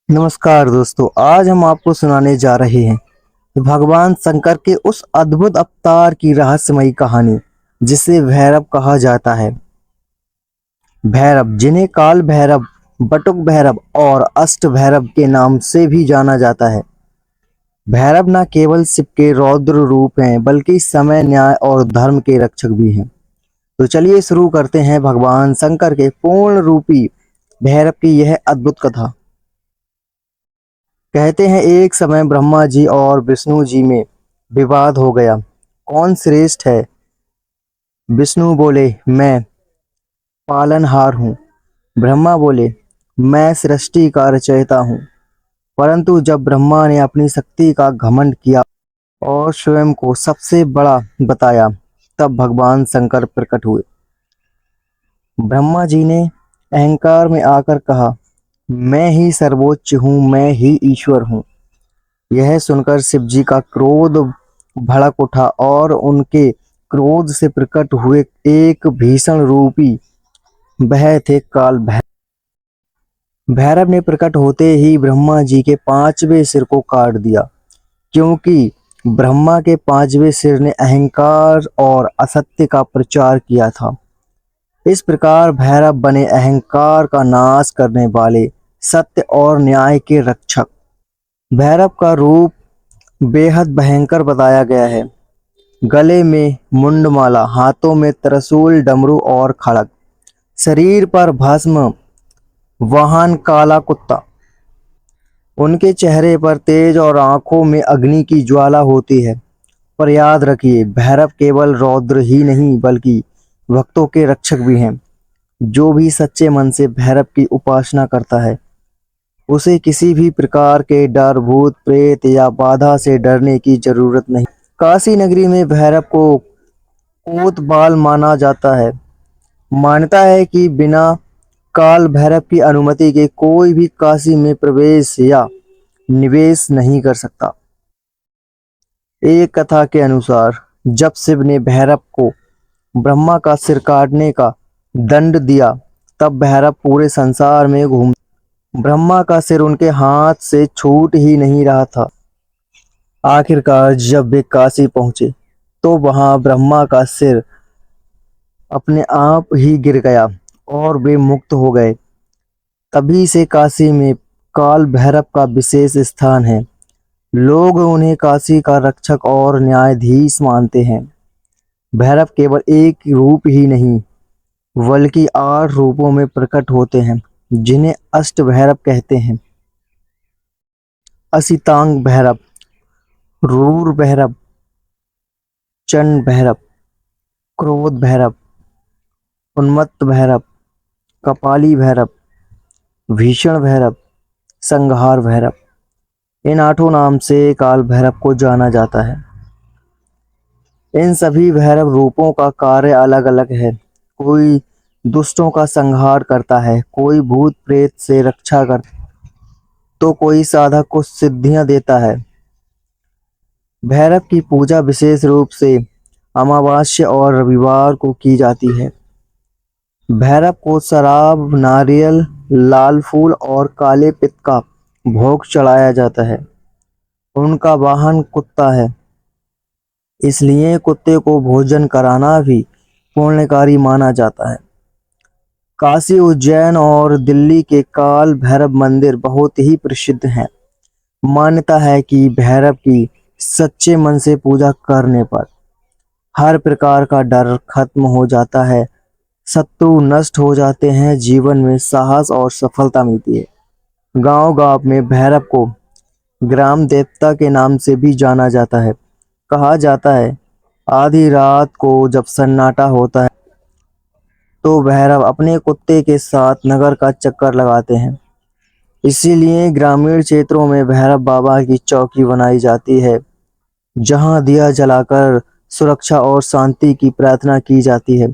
नमस्कार दोस्तों, आज हम आपको सुनाने जा रहे हैं भगवान शंकर के उस अद्भुत अवतार की रहस्यमयी कहानी जिसे भैरव कहा जाता है। भैरव, जिन्हें काल भैरव, बटुक भैरव और अष्ट भैरव के नाम से भी जाना जाता है। भैरव न केवल शिव के रौद्र रूप हैं बल्कि समय, न्याय और धर्म के रक्षक भी हैं। तो चलिए शुरू करते हैं भगवान शंकर के पूर्ण रूपी भैरव की यह अद्भुत कथा। कहते हैं एक समय ब्रह्मा जी और विष्णु जी में विवाद हो गया, कौन श्रेष्ठ है। विष्णु बोले, मैं पालनहार हूँ। ब्रह्मा बोले, मैं सृष्टि का रचयिता हूँ। परंतु जब ब्रह्मा ने अपनी शक्ति का घमंड किया और स्वयं को सबसे बड़ा बताया, तब भगवान शंकर प्रकट हुए। ब्रह्मा जी ने अहंकार में आकर कहा, मैं ही सर्वोच्च हूँ, मैं ही ईश्वर हूँ। यह सुनकर शिव जी का क्रोध भड़क उठा और उनके क्रोध से प्रकट हुए एक भीषण रूपी वह थे काल भैरव। भैरव ने प्रकट होते ही ब्रह्मा जी के पांचवें सिर को काट दिया, क्योंकि ब्रह्मा के पांचवें सिर ने अहंकार और असत्य का प्रचार किया था। इस प्रकार भैरव बने अहंकार का नाश करने वाले, सत्य और न्याय के रक्षक। भैरव का रूप बेहद भयंकर बताया गया है। गले में मुंडमाला, हाथों में त्रिशूल, डमरू और खड़ग, शरीर पर भस्म, वाहन काला कुत्ता। उनके चेहरे पर तेज और आंखों में अग्नि की ज्वाला होती है। पर याद रखिए, भैरव केवल रौद्र ही नहीं बल्कि भक्तों के रक्षक भी हैं। जो भी सच्चे मन से भैरव की उपासना करता है, उसे किसी भी प्रकार के डर, भूत प्रेत या बाधा से डरने की जरूरत नहीं। काशी नगरी में भैरव को कोतवाल माना जाता है। मान्यता है कि बिना काल भैरव की अनुमति के कोई भी काशी में प्रवेश या निवेश नहीं कर सकता। एक कथा के अनुसार जब शिव ने भैरव को ब्रह्मा का सिर काटने का दंड दिया, तब भैरव पूरे संसार में घूम ब्रह्मा का सिर उनके हाथ से छूट ही नहीं रहा था। आखिरकार जब वे काशी पहुंचे, तो वहां ब्रह्मा का सिर अपने आप ही गिर गया और वे मुक्त हो गए। तभी से काशी में काल भैरव का विशेष स्थान है। लोग उन्हें काशी का रक्षक और न्यायाधीश मानते हैं। भैरव केवल एक रूप ही नहीं बल्कि 8 रूपों में प्रकट होते हैं, जिन्हें अष्ट भैरव कहते हैं। असितांग भैरव, रूर भैरव, चंड भैरव, क्रोध भैरव, उन्मत्त भैरव, कपाली भैरव, भीषण भैरव, संहार भैरव। इन 8 नाम से काल भैरव को जाना जाता है। इन सभी भैरव रूपों का कार्य अलग अलग है। कोई दुष्टों का संहार करता है, कोई भूत प्रेत से रक्षा करता है, तो कोई साधक को सिद्धियां देता है। भैरव की पूजा विशेष रूप से अमावस्या और रविवार को की जाती है। भैरव को शराब, नारियल, लाल फूल और काले पित्त का भोग चढ़ाया जाता है। उनका वाहन कुत्ता है, इसलिए कुत्ते को भोजन कराना भी पुण्यकारी माना जाता है। काशी, उज्जैन और दिल्ली के काल भैरव मंदिर बहुत ही प्रसिद्ध हैं। मान्यता है कि भैरव की सच्चे मन से पूजा करने पर हर प्रकार का डर खत्म हो जाता है, शत्रु नष्ट हो जाते हैं, जीवन में साहस और सफलता मिलती है। गांव गांव में भैरव को ग्राम देवता के नाम से भी जाना जाता है। कहा जाता है, आधी रात को जब सन्नाटा होता है, तो भैरव अपने कुत्ते के साथ नगर का चक्कर लगाते हैं। इसीलिए ग्रामीण क्षेत्रों में भैरव बाबा की चौकी बनाई जाती है, जहां दिया जलाकर सुरक्षा और शांति की प्रार्थना की जाती है।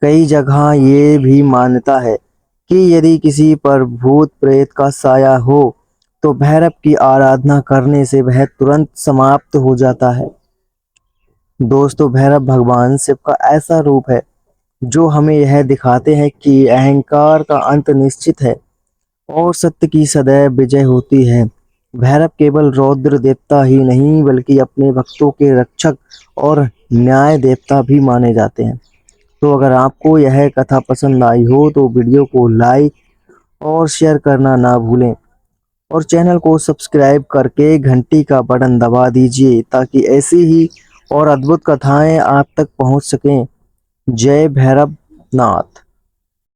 कई जगह ये भी मान्यता है कि यदि किसी पर भूत प्रेत का साया हो, तो भैरव की आराधना करने से वह तुरंत समाप्त हो जाता है। दोस्तों, भैरव भगवान शिव का ऐसा रूप है जो हमें यह दिखाते हैं कि अहंकार का अंत निश्चित है और सत्य की सदैव विजय होती है। भैरव केवल रौद्र देवता ही नहीं बल्कि अपने भक्तों के रक्षक और न्याय देवता भी माने जाते हैं। तो अगर आपको यह कथा पसंद आई हो तो वीडियो को लाइक और शेयर करना ना भूलें और चैनल को सब्सक्राइब करके घंटी का बटन दबा दीजिए ताकि ऐसी ही और अद्भुत कथाएं आप तक पहुंच सकें। जय भैरव नाथ।